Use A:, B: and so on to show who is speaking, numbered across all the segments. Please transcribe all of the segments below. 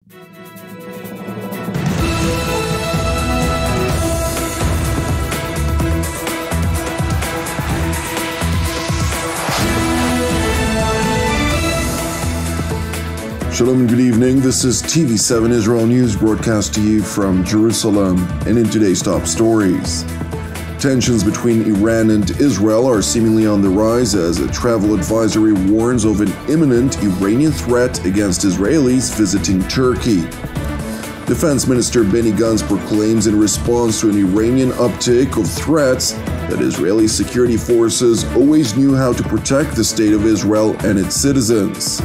A: Shalom and good evening. This is TV7 Israel News broadcast to you from Jerusalem. And in today's top stories, tensions between Iran and Israel are seemingly on the rise as a travel advisory warns of an imminent Iranian threat against Israelis visiting Turkey. Defense Minister Benny Gantz proclaims in response to an Iranian uptick of threats that Israeli security forces always knew how to protect the state of Israel and its citizens.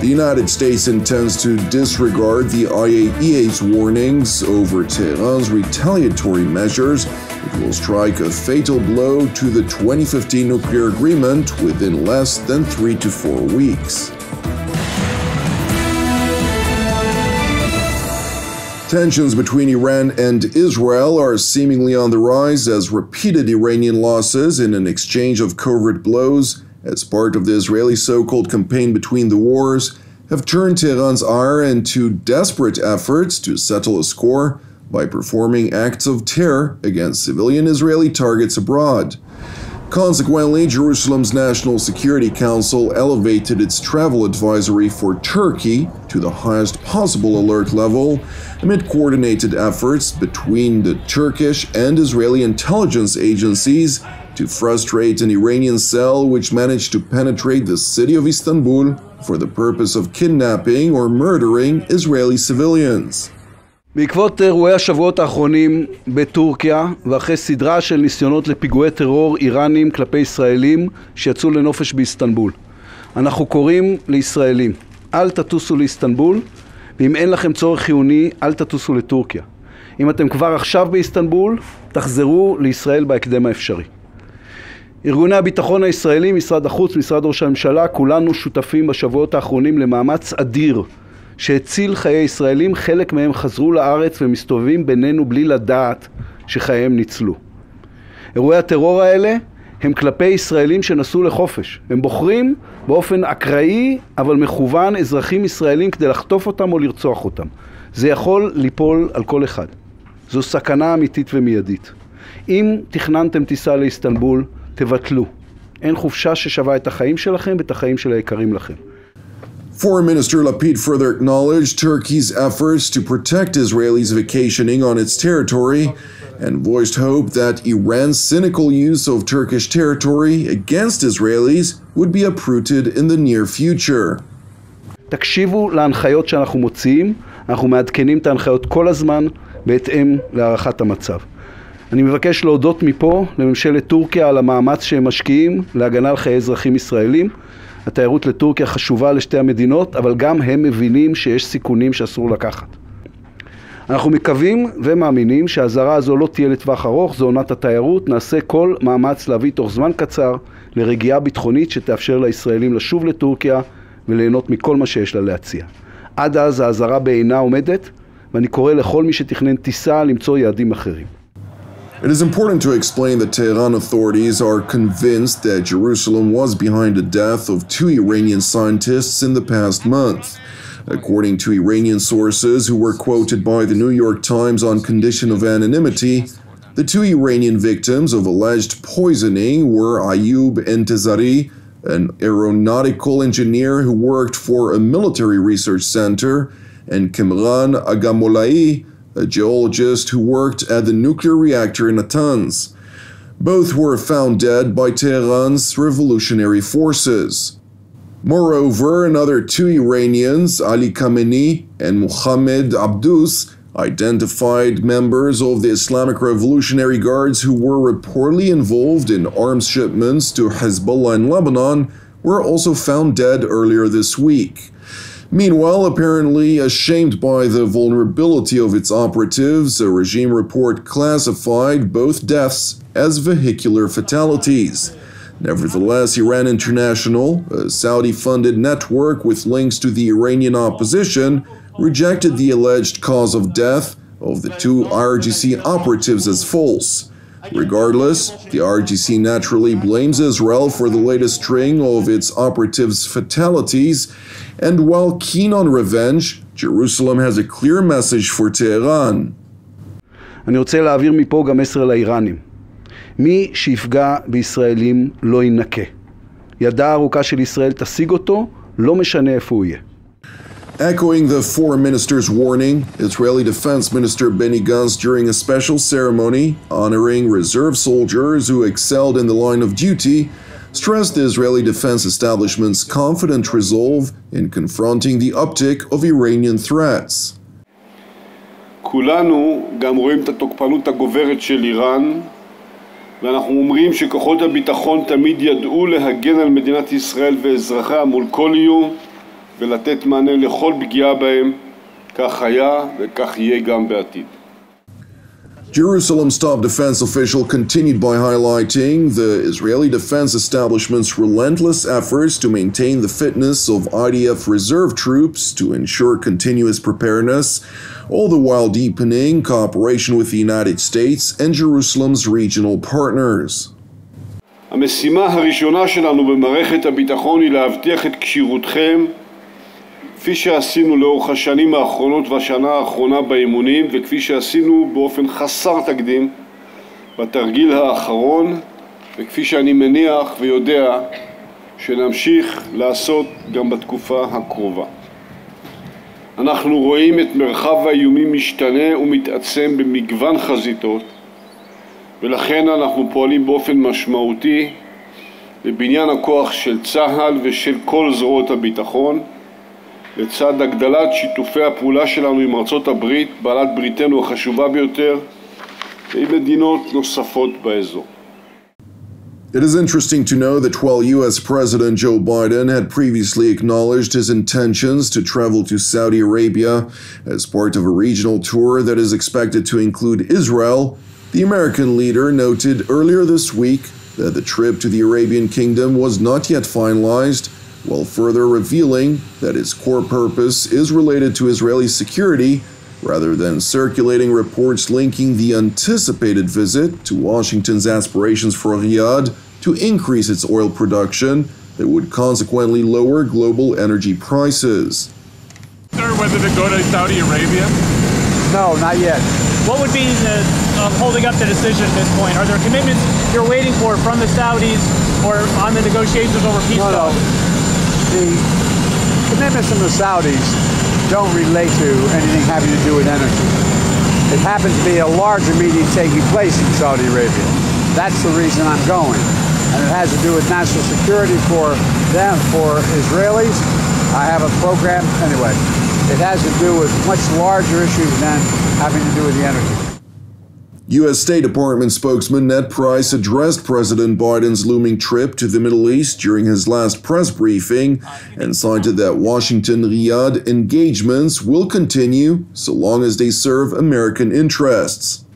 A: The United States intends to disregard the IAEA's warnings over Tehran's retaliatory measures. It will strike a fatal blow to the 2015 nuclear agreement within less than 3 to 4 weeks. Tensions between Iran and Israel are seemingly on the rise as repeated Iranian losses in an exchange of covert blows as part of the Israeli so-called campaign between the wars, have turned Tehran's ire into desperate efforts to settle a score by performing acts of terror against civilian Israeli targets abroad. Consequently, Jerusalem's National Security Council elevated its travel advisory for Turkey to the highest possible alert level amid coordinated efforts between the Turkish and Israeli intelligence agencies to frustrate an Iranian cell which managed to penetrate the city of Istanbul for the purpose of kidnapping or murdering Israeli civilians.
B: בעקבות אירועי השבועות האחרונים בטורקיה ואחרי סדרה של ניסיונות לפיגועי טרור איראנים כלפי ישראלים שיצאו לנופש באיסטנבול, אנחנו קוראים לישראלים, אל תטוסו לאיסטנבול, ואם אין לכם צורך חיוני, אל תטוסו לטורקיה. אם אתם כבר עכשיו באיסטנבול, תחזרו לישראל בהקדם האפשרי. ארגוני הביטחון הישראלים, משרד החוץ, משרד ראש הממשלה, כולנו שותפים בשבועות האחרונים למאמץ אדיר שהציל חיי ישראלים. חלק מהם חזרו לארץ ומסתובבים בינינו בלי לדעת שחייהם ניצלו. אירועי הטרור האלה הם כלפי ישראלים שנסעו לחופש. הם בוחרים באופן אקראי אבל מכוון אזרחים ישראלים כדי לחטוף אותם או לרצוח אותם. זה יכול ליפול על כל אחד. זו סכנה אמיתית ומיידית. אם תכננתם טיסה לאיסטנבול, תבטלו. אין חופשה ששווה את החיים שלכם ואת החיים של היקרים לכם.
A: Foreign Minister Lapid further acknowledged Turkey's efforts to protect Israelis vacationing on its territory and voiced hope that Iran's cynical use of Turkish territory against Israelis would be uprooted in the near future.
B: תקשיבו להנחיות שאנחנו מוציאים, אנחנו מעדכנים את ההנחיות כל הזמן בהתאם להערכת המצב. אני מבקש להודות מפה לממשלת טורקיה על המאמץ שהם משקיעים להגנה על חיי אזרחים ישראלים. התיירות לטורקיה חשובה לשתי המדינות, אבל גם הם מבינים שיש סיכונים שאסור לקחת. אנחנו מקווים ומאמינים שההזרה הזו לא תהיה לטווח ארוך, זו עונת התיירות. נעשה כל מאמץ להביא תוך זמן קצר לרגיעה ביטחונית שתאפשר לישראלים לשוב לטורקיה וליהנות מכל מה שיש לה להציע. עד אז ההזרה בעינה עומדת, ואני קורא לכל מי שתכנן טיסה למצוא יעדים אחרים.
A: It is important to explain that Tehran authorities are convinced that Jerusalem was behind the death of 2 Iranian scientists in the past month. According to Iranian sources who were quoted by the New York Times on condition of anonymity, the 2 Iranian victims of alleged poisoning were Ayub Entezari, an aeronautical engineer who worked for a military research center, and Kemran Agamolai, a geologist who worked at the nuclear reactor in Natanz. Both were found dead by Tehran's revolutionary forces. Moreover, another 2 Iranians, Ali Khamenei and Mohammed Abdus, identified members of the Islamic Revolutionary Guards who were reportedly involved in arms shipments to Hezbollah in Lebanon, were also found dead earlier this week. Meanwhile, apparently ashamed by the vulnerability of its operatives, a regime report classified both deaths as vehicular fatalities. Nevertheless, Iran International, a Saudi-funded network with links to the Iranian opposition, rejected the alleged cause of death of the 2 IRGC operatives as false. Regardless, the IRGC naturally blames Israel for the latest string of its operatives' fatalities, and while keen on revenge, Jerusalem has a clear message for Tehran.
B: אני רוצה להעביר מפה גם מסר לאיראנים. מי שיפגע בישראלים לא ינקה. ידה הארוכה של ישראל תשיג אותו, לא משנה איפה הוא יהיה.
A: Echoing the foreign minister's warning, Israeli Defense Minister Benny Gantz during a special ceremony honoring reserve soldiers who excelled in the line of duty, stressed the Israeli defense establishment's confident resolve in confronting the uptick of Iranian threats.
C: כולנו גם רואים את התוקפנות הגוברת של איראן, ואנחנו אומרים שכוחות הביטחון תמיד ידעו להגן על מדינת ישראל ואזרחיה מול כל איום ולתת מענה לכל פגיעה בהם. כך היה וכך יהיה גם בעתיד.
A: Jerusalem's top defense official continued by highlighting the Israeli defense establishment's relentless efforts to maintain the fitness of IDF reserve troops to ensure continuous preparedness, all the while deepening cooperation with the United States and Jerusalem's regional partners.
C: המשימה הראשונה שלנו במערכת הביטחון היא להבטיח את כשירותכם כפי שעשינו לאורך השנים האחרונות והשנה האחרונה באימונים וכפי שעשינו באופן חסר תקדים בתרגיל האחרון וכפי שאני מניח ויודע שנמשיך לעשות גם בתקופה הקרובה. אנחנו רואים את מרחב האיומים משתנה ומתעצם במגוון חזיתות ולכן אנחנו פועלים באופן משמעותי לבניין הכוח של צה"ל ושל כל זרועות הביטחון לצד הגדלת שיתופי הפעולה שלנו עם ארצות הברית, בעלת בריתנו החשובה ביותר, ועם מדינות נוספות באזור.
A: It is interesting to know that while U.S. President Joe Biden had previously acknowledged his intentions to travel to Saudi Arabia as part of a regional tour that is expected to include Israel, the American leader noted earlier this week that the trip to the Arabian Kingdom was not yet finalized, while further revealing that its core purpose is related to Israeli security rather than circulating reports linking the anticipated visit to Washington's aspirations for Riyadh to increase its oil production that would consequently lower global energy prices.
D: Sir, whether to go to Saudi Arabia?
E: No, not yet.
F: What would be the holding up the decision at this point? Are there commitments you're waiting for from the Saudis or on the negotiations over peace talks?
E: The commitments from the Saudis don't relate to anything having to do with energy. It happens to be a larger meeting taking place in Saudi Arabia. That's the reason I'm going. And it has to do with national security for them, for Israelis. I have a program, anyway. It has to do with much larger issues than having to do with the energy.
A: U.S. State Department spokesman Ned Price addressed President Biden's looming trip to the Middle East during his last press briefing and cited that Washington-Riyadh engagements will continue so long as they serve American interests.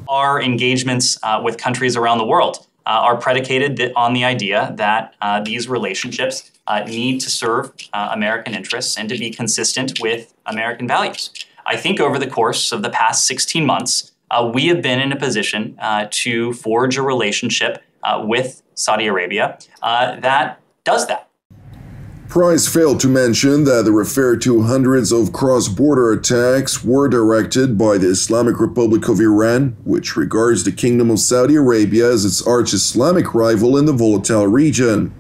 G: Our engagements with countries around the world are predicated on the idea that these relationships need to serve American interests and to be consistent with American values. I think over the course of the past 16 months, we have been in a position to forge a relationship with Saudi Arabia that does that.
A: Price failed to mention that the referred to hundreds of cross-border attacks were directed by the Islamic Republic of Iran, which regards the Kingdom of Saudi Arabia as its arch-Islamic rival in the volatile region.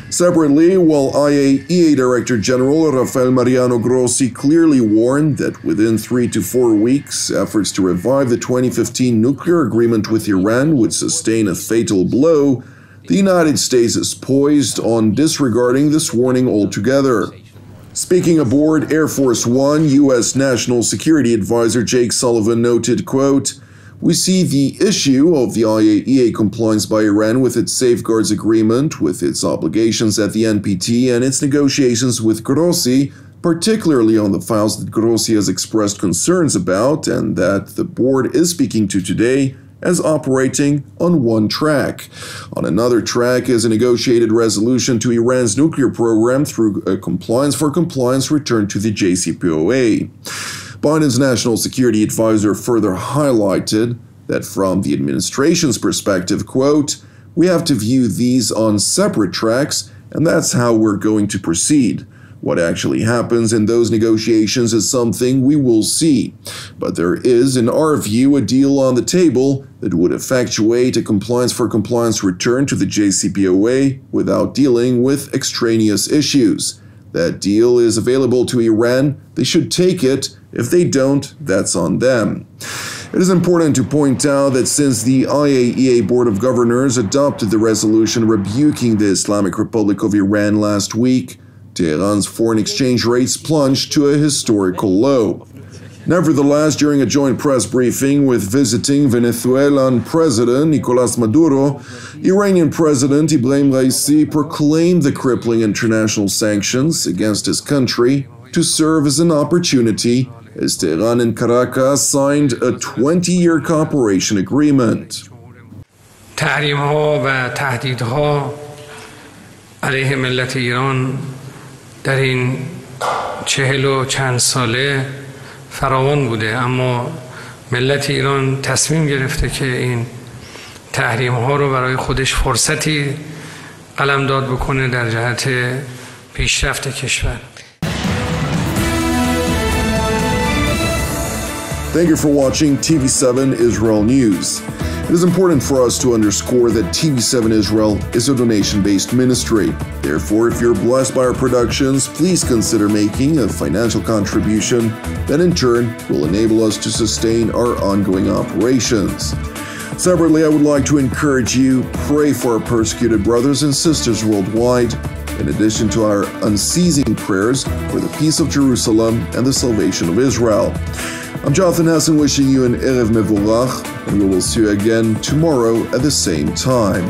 A: Separately, while IAEA Director General Rafael Mariano Grossi clearly warned that within 3 to 4 weeks, efforts to revive the 2015 nuclear agreement with Iran would sustain a fatal blow, the United States is poised on disregarding this warning altogether. Speaking aboard Air Force One, U.S. National Security Advisor Jake Sullivan noted, quote, "We see the issue of the IAEA compliance by Iran with its safeguards agreement, with its obligations at the NPT, and its negotiations with Grossi, particularly on the files that Grossi has expressed concerns about and that the board is speaking to today, as operating on one track. On another track is a negotiated resolution to Iran's nuclear program through a compliance for compliance return to the JCPOA." Biden's national security advisor further highlighted that from the administration's perspective, quote, "We have to view these on separate tracks, and that's how we're going to proceed. What actually happens in those negotiations is something we will see, but there is, in our view, a deal on the table that would effectuate a compliance-for-compliance return to the JCPOA without dealing with extraneous issues. That deal is available to Iran. They should take it. If they don't, that's on them. It is important to point out that since the IAEA Board of Governors adopted the resolution rebuking the Islamic Republic of Iran last week, Tehran's foreign exchange rates plunged to a historical low. Nevertheless, during a joint press briefing with visiting Venezuelan President Nicolás Maduro, Iranian President Ibrahim Raisi proclaimed the crippling international sanctions against his country to serve as an opportunity as Tehran and Caracas signed a 20-year cooperation agreement.
H: تحریم‌ها و تهدیدها علیه ملت ایران در این 40 و چند ساله فراوان بوده، اما ملت ایران تصمیم گرفته که این تحریم‌ها رو برای خودش فرصتی قلمداد بکنه در جهت پیشرفت کشور.
A: Thank you for watching TV7 Israel News. It is important for us to underscore that TV7 Israel is a donation-based ministry. Therefore, if you're blessed by our productions, please consider making a financial contribution that in turn will enable us to sustain our ongoing operations. Separately, I would like to encourage you, pray for our persecuted brothers and sisters worldwide, in addition to our unceasing prayers for the peace of Jerusalem and the salvation of Israel. I'm Jonathan Hassan wishing you an Erev Mevorach, and we will see you again tomorrow at the same time.